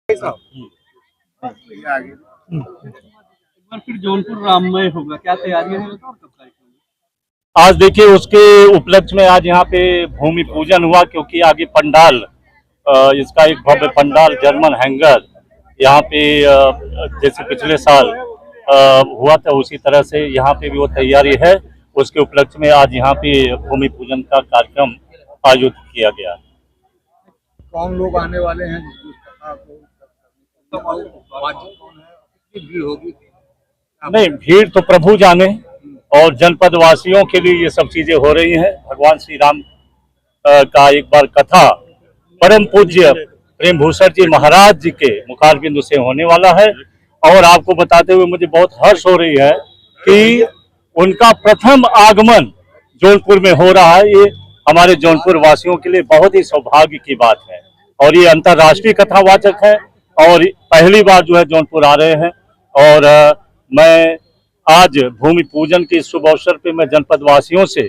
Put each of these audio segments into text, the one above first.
एक बार फिर जौनपुर राममय होगा, क्या तैयारियां हैं कब कार्यक्रम? आज देखिए उसके उपलक्ष्य में आज यहाँ पे भूमि पूजन हुआ, क्योंकि आगे पंडाल इसका एक भव्य पंडाल जर्मन हैंगर यहाँ पे जैसे पिछले साल हुआ था उसी तरह से यहाँ पे भी वो तैयारी है। उसके उपलक्ष्य में आज यहाँ पे भूमि पूजन का कार्यक्रम आयोजित किया गया। कौन लोग आने वाले हैं? भीड़ होगी? नहीं, भीड़ तो प्रभु जाने, और जनपद वासियों के लिए ये सब चीजें हो रही हैं। भगवान श्री राम का एक बार कथा परम पूज्य प्रेम भूषण जी महाराज जी के मुखारबिंदु से होने वाला है। और आपको बताते हुए मुझे बहुत हर्ष हो रही है कि उनका प्रथम आगमन जौनपुर में हो रहा है। ये हमारे जौनपुर वासियों के लिए बहुत ही सौभाग्य की बात है, और ये अंतर्राष्ट्रीय कथावाचक है और पहली बार जो है जौनपुर आ रहे हैं। और मैं आज भूमि पूजन के शुभ अवसर पे मैं जनपद वासियों से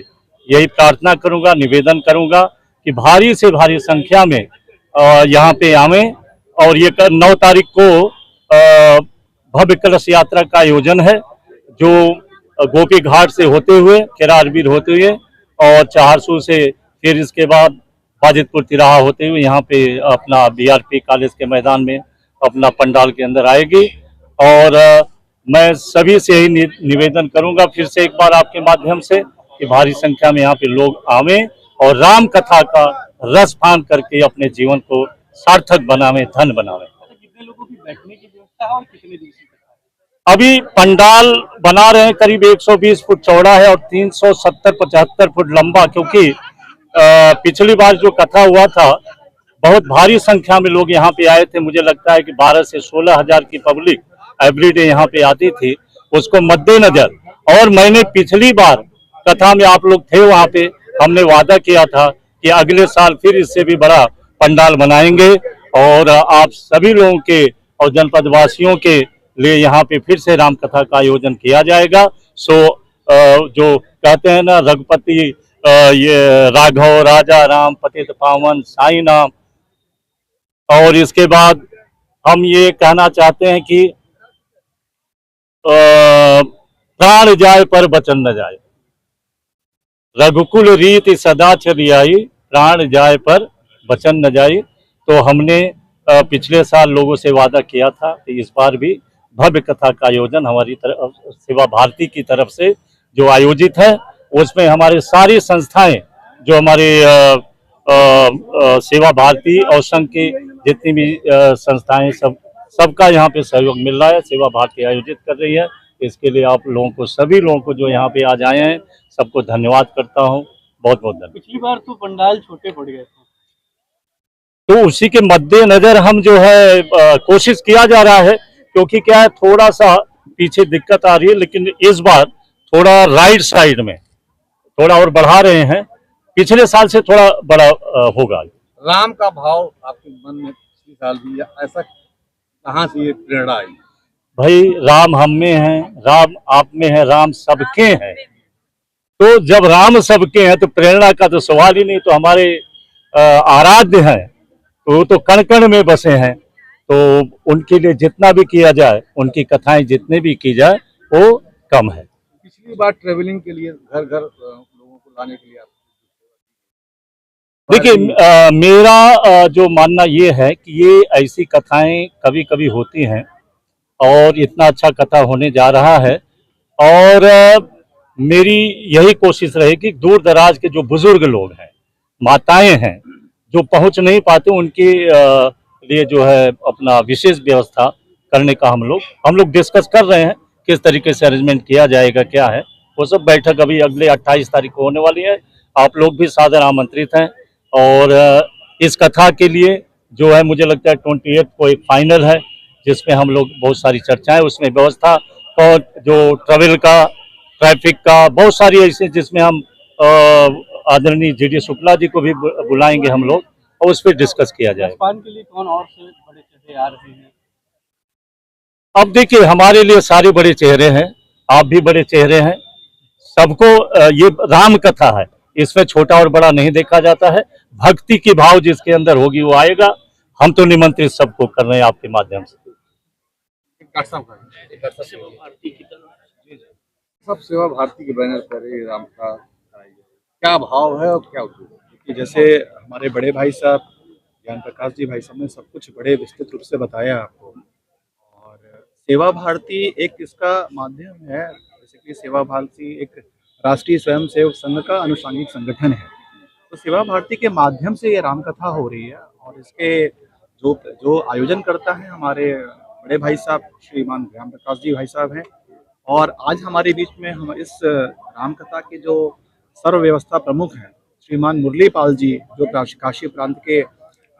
यही प्रार्थना करूंगा, निवेदन करूंगा कि भारी से भारी संख्या में यहाँ पे आवें। और ये 9 तारीख को भव्य कलश यात्रा का आयोजन है, जो गोपी घाट से होते हुए केरारवीर होते हुए और चहारसू से फिर इसके बाद बाजितपुर तिराहा होते हुए यहाँ पे अपना बीआरपी कॉलेज के मैदान में अपना पंडाल के अंदर आएगी। और मैं सभी से यही निवेदन करूंगा फिर से एक बार आपके माध्यम से कि भारी संख्या में यहाँ पे लोग आवें और राम कथा का रस पान करके अपने जीवन को सार्थक बनावें, धन बनावें। कितने लोगों की बैठने की व्यवस्था है और कितने दिवसीय? अभी पंडाल बना रहे हैं, करीब 120 फुट चौड़ा है और 370-75 फुट लंबा, क्योंकि पिछली बार जो कथा हुआ था बहुत भारी संख्या में लोग यहाँ पे आए थे। मुझे लगता है कि 12 से 16 हजार की पब्लिक एवरीडे यहाँ पे आती थी। उसको मद्देनजर, और मैंने पिछली बार कथा में आप लोग थे वहाँ पे, हमने वादा किया था कि अगले साल फिर इससे भी बड़ा पंडाल बनाएंगे और आप सभी लोगों के और जनपद वासियों के लिए यहाँ पे फिर से राम कथा का आयोजन किया जाएगा। सो जो कहते हैं ना, रघुपति ये राघव राजा राम पतित पावन साई नाम। और इसके बाद हम ये कहना चाहते हैं कि प्राण जाए पर वचन न जाए, रघुकुल रीति सदा चलियाई, प्राण जाए पर वचन न जाए। तो हमने पिछले साल लोगों से वादा किया था कि इस बार भी भव्य कथा का आयोजन हमारी तरफ सेवा भारती की तरफ से जो आयोजित है, उसमें हमारे सारी संस्थाएं जो हमारे सेवा भारती और संघ की जितनी भी संस्थाएं सबका यहाँ पे सहयोग मिल रहा है। सेवा भारती आयोजित कर रही है, इसके लिए आप लोगों को, सभी लोगों को जो यहाँ पे आज आए हैं, सबको धन्यवाद करता हूँ। बहुत बहुत धन्यवाद। पिछली बार तो पंडाल छोटे पड़ गए थे, तो उसी के मद्देनजर हम जो है कोशिश किया जा रहा है, क्योंकि क्या है थोड़ा सा पीछे दिक्कत आ रही है, लेकिन इस बार थोड़ा राइट साइड में थोड़ा और बढ़ा रहे हैं। पिछले साल से थोड़ा बड़ा होगा। राम का भाव आपके मन में पिछले साल भी ऐसा कहाँ से ये प्रेरणा आई? भाई राम हम में है, राम आप में है, राम सबके हैं। तो जब राम सबके हैं तो प्रेरणा का तो सवाल ही नहीं। तो हमारे आराध्य हैं, तो वो तो कण कण में बसे हैं, तो उनके लिए जितना भी किया जाए, उनकी कथाएं जितने भी की जाए वो कम है। पिछली बार ट्रेवलिंग के लिए घर घर लोगों को लाने के लिए देखिए मेरा जो मानना ये है कि ये ऐसी कथाएं कभी कभी होती हैं, और इतना अच्छा कथा होने जा रहा है। और मेरी यही कोशिश रहेगी दूर दराज के जो बुजुर्ग लोग हैं, माताएं हैं, जो पहुंच नहीं पाते, उनके लिए जो है अपना विशेष व्यवस्था करने का हम लोग डिस्कस कर रहे हैं, किस तरीके से अरेंजमेंट किया जाएगा, क्या है वो सब। बैठक अभी अगले 28 तारीख को होने वाली है। आप लोग भी सादर आमंत्रित हैं। और इस कथा के लिए जो है मुझे लगता है 28 को एक फाइनल है, जिसमें हम लोग बहुत सारी चर्चाएं, उसमें व्यवस्था और जो ट्रैवल का, ट्रैफिक का, बहुत सारी ऐसे, जिसमें हम आदरणीय जी.डी. शुक्ला जी को भी बुलाएंगे हम लोग, और उस पर डिस्कस किया जाए। के लिए कौन और से बड़े चेहरे आ रहे हैं? अब देखिए हमारे लिए सारे बड़े चेहरे हैं, आप भी बड़े चेहरे हैं। सबको ये राम कथा है, इसमें छोटा और बड़ा नहीं देखा जाता है। भक्ति की भाव जिसके अंदर होगी वो आएगा। हम तो निमंत्रित सबको कर रहे हैं आपके माध्यम से। सब सेवा भारती के बैनर पर ये राम का क्या भाव है और क्या उद्देश्य? कि जैसे हमारे बड़े भाई साहब ज्ञान प्रकाश जी भाई साहब ने सब कुछ बड़े विस्तृत रूप से बताया आपको, और सेवा भारती एक इसका माध्यम है। जैसे कि सेवा भारती एक राष्ट्रीय स्वयंसेवक संघ का अनुषांगिक संगठन है, तो सेवा भारती के माध्यम से ये रामकथा हो रही है। और इसके जो आयोजन करता है हमारे बड़े भाई साहब श्रीमान ज्ञान प्रकाश जी भाई साहब हैं, और आज हमारे बीच में हम इस रामकथा के जो सर्व व्यवस्था प्रमुख हैं श्रीमान मुरली पाल जी, जो काशी प्रांत के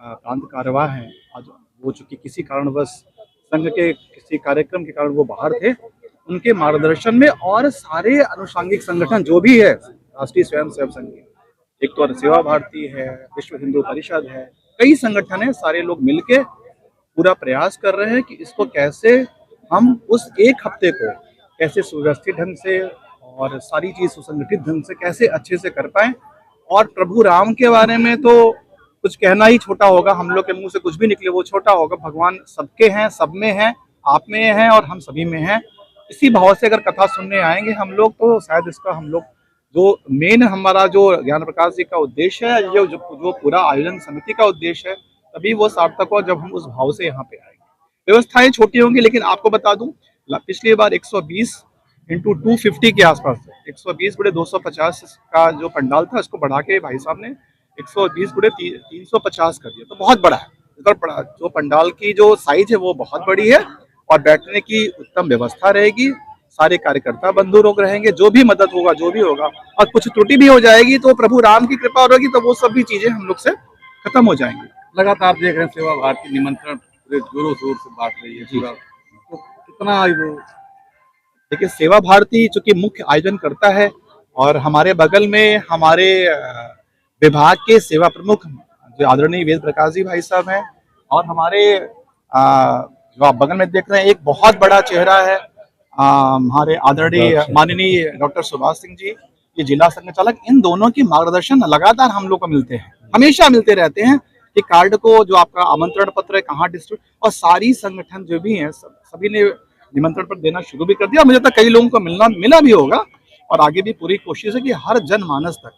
प्रांत कार्यवाह हैं। आज वो चूँकि किसी कारणवश संघ के किसी कार्यक्रम के कारण वो बाहर थे, उनके मार्गदर्शन में और सारे अनुषांगिक संगठन जो भी है राष्ट्रीय स्वयंसेवक संघ के, एक तो सेवा भारती है, विश्व हिंदू परिषद है, कई संगठन है, सारे लोग मिलके पूरा प्रयास कर रहे हैं कि इसको कैसे हम उस एक हफ्ते को कैसे सुव्यवस्थित ढंग से और सारी चीज सुसंगठित ढंग से कैसे अच्छे से कर पाए। और प्रभु राम के बारे में तो कुछ कहना ही छोटा होगा, हम लोग के मुंह से कुछ भी निकले वो छोटा होगा। भगवान सबके हैं, सब में हैं, आप में हैं और हम सभी में हैं। इसी भाव से अगर कथा सुनने आएंगे हम लोग, तो शायद इसका हम लोग जो मेन हमारा जो ज्ञान प्रकाश जी का उद्देश्य है, जो पूरा आयोजन समिति का उद्देश्य है, तभी वो सार्थक हो जब हम उस भाव से यहाँ पे आएंगे। व्यवस्थाएं छोटी होंगी, लेकिन आपको बता दूं पिछली बार 120 इंटू 250 के आसपास 120 × 250 का जो पंडाल था, इसको बढ़ा के भाई साहब ने 120 × 350 कर दिया, तो बहुत बड़ा है। जो पंडाल की जो साइज है वो बहुत बड़ी है, और बैठने की उत्तम व्यवस्था रहेगी। सारे कार्यकर्ता बंधु लोग रहेंगे, जो भी मदद होगा जो भी होगा, और कुछ त्रुटि भी हो जाएगी तो प्रभु राम की कृपा होगी, तो वो सब भी चीजें हम लोग से खत्म हो जाएंगी। लगातार देख रहे हैं सेवा भारती निमंत्रण पूरे जोरों शोर से बांट रही है पूरा, तो कितना देखिए सेवा भारती चूंकि मुख्य आयोजन करता है, और हमारे बगल में हमारे विभाग के सेवा प्रमुख जो आदरणीय वेद प्रकाश जी भाई साहब हैं, और हमारे जो आप बगल में देख रहे हैं एक बहुत बड़ा चेहरा है हमारे आदरणीय माननीय डॉक्टर सुभाष सिंह जी, ये जिला संघ चालक। इन दोनों की मार्गदर्शन लगातार हम लोग को मिलते हैं, हमेशा मिलते रहते हैं कि कार्ड को जो आपका आमंत्रण पत्र है कहाँ डिस्ट्रीब्यूट, और सारी संगठन जो भी हैं सभी ने निमंत्रण पत्र देना शुरू भी कर दिया। मुझे तक कई लोगों को मिला भी होगा, और आगे भी पूरी कोशिश है कि हर जनमानस तक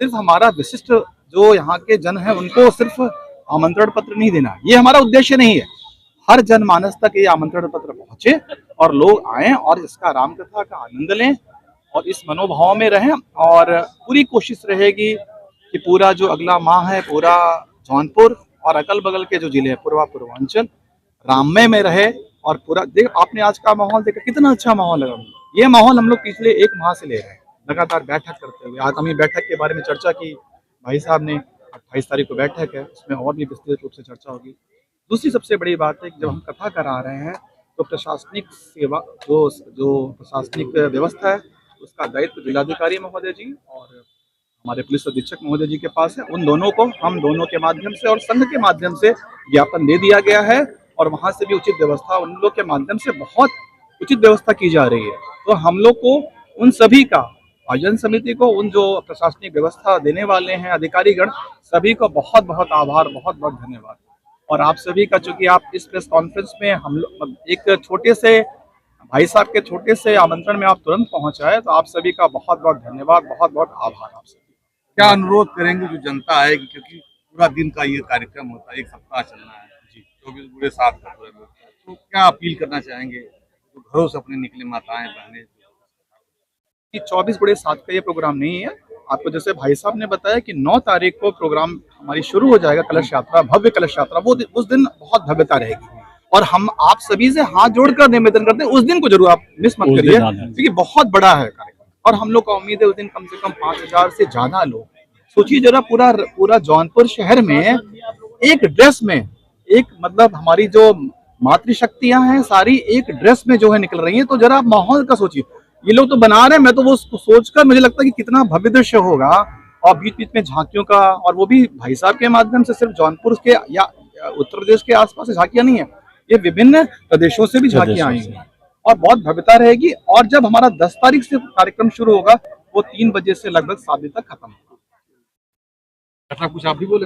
सिर्फ हमारा विशिष्ट जो यहाँ के जन है उनको सिर्फ आमंत्रण पत्र नहीं देना, ये हमारा उद्देश्य नहीं है। हर जनमानस तक ये आमंत्रण पत्र पहुंचे और लोग आए और इसका रामकथा का आनंद लें और इस मनोभाव में रहें। और पूरी कोशिश रहेगी कि पूरा जो अगला माह है पूरा जौनपुर और अगल बगल के जो जिले हैं पूर्वांचल राममय में रहे। और पूरा देख आपने आज का माहौल देखा, कितना अच्छा माहौल लगा। ये माहौल हम लोग पिछले 1 माह से ले रहे हैं, लगातार बैठक करते हुए। आज हमें बैठक के बारे में चर्चा की, भाई साहब ने 28 तारीख को बैठक है, उसमें और भी विस्तृत रूप से चर्चा होगी। दूसरी सबसे बड़ी बात है कि जब हम कथा करा रहे हैं तो प्रशासनिक सेवा जो प्रशासनिक व्यवस्था है उसका दायित्व जिलाधिकारी महोदय जी और हमारे पुलिस अधीक्षक महोदय जी के पास है। उन दोनों को हम दोनों के माध्यम से और संघ के माध्यम से ज्ञापन दे दिया गया है, और वहां से भी उचित व्यवस्था उन लोग के माध्यम से बहुत उचित व्यवस्था की जा रही है। तो हम लोग को उन सभी का आयोजन समिति को, उन जो प्रशासनिक व्यवस्था देने वाले हैं अधिकारीगण, सभी को बहुत बहुत आभार, बहुत बहुत धन्यवाद। और आप सभी का, चूंकि आप इस प्रेस कॉन्फ्रेंस में हम लोग एक छोटे से भाई साहब के छोटे से आमंत्रण में आप तुरंत पहुंच आए, तो आप सभी का बहुत बहुत धन्यवाद, बहुत बहुत आभार आप सभी। क्या अनुरोध करेंगे जो जनता आएगी, क्योंकि पूरा दिन का ये कार्यक्रम होता है, 1 सप्ताह चलना है जी, 24 बुढ़े 7 का पूरा होता है, तो क्या अपील करना चाहेंगे जो घरों से अपने निकले माताएं बहनें? 24 बड़े 7 का ये प्रोग्राम नहीं है। आपको जैसे भाई साहब ने बताया कि 9 तारीख को प्रोग्राम हमारी शुरू हो जाएगा, कलश यात्रा, भव्य कलश यात्रा। वो उस दिन बहुत भव्यता रहेगी, और हम आप सभी से हाथ जोड़कर निवेदन करते हैं उस दिन को जरूर आप मिस मत करिए, क्योंकि बहुत बड़ा है कार्यक्रम। और हम लोग का उम्मीद है उस दिन कम से कम 5000 से ज्यादा लोग, सोचिए जरा पूरा जौनपुर शहर में एक ड्रेस में, एक मतलब हमारी जो मातृशक्तियां हैं सारी एक ड्रेस में जो है निकल रही हैं। तो जरा आप माहौल का सोचिए, ये लोग तो बना रहे हैं, मैं तो वो सोचकर मुझे लगता है कि कितना भव्य दृश्य होगा। और बीच बीच में झांकियों का, और वो भी भाई साहब के माध्यम से, सिर्फ जौनपुर के या उत्तर प्रदेश के आसपास से झांकियां नहीं है, ये विभिन्न प्रदेशों से भी झांकियां आएंगी और बहुत भव्यता रहेगी। और जब हमारा 10 तारीख से कार्यक्रम शुरू होगा वो 3 बजे से लगभग 7 बजे तक खत्म होगा। कुछ आप भी बोले।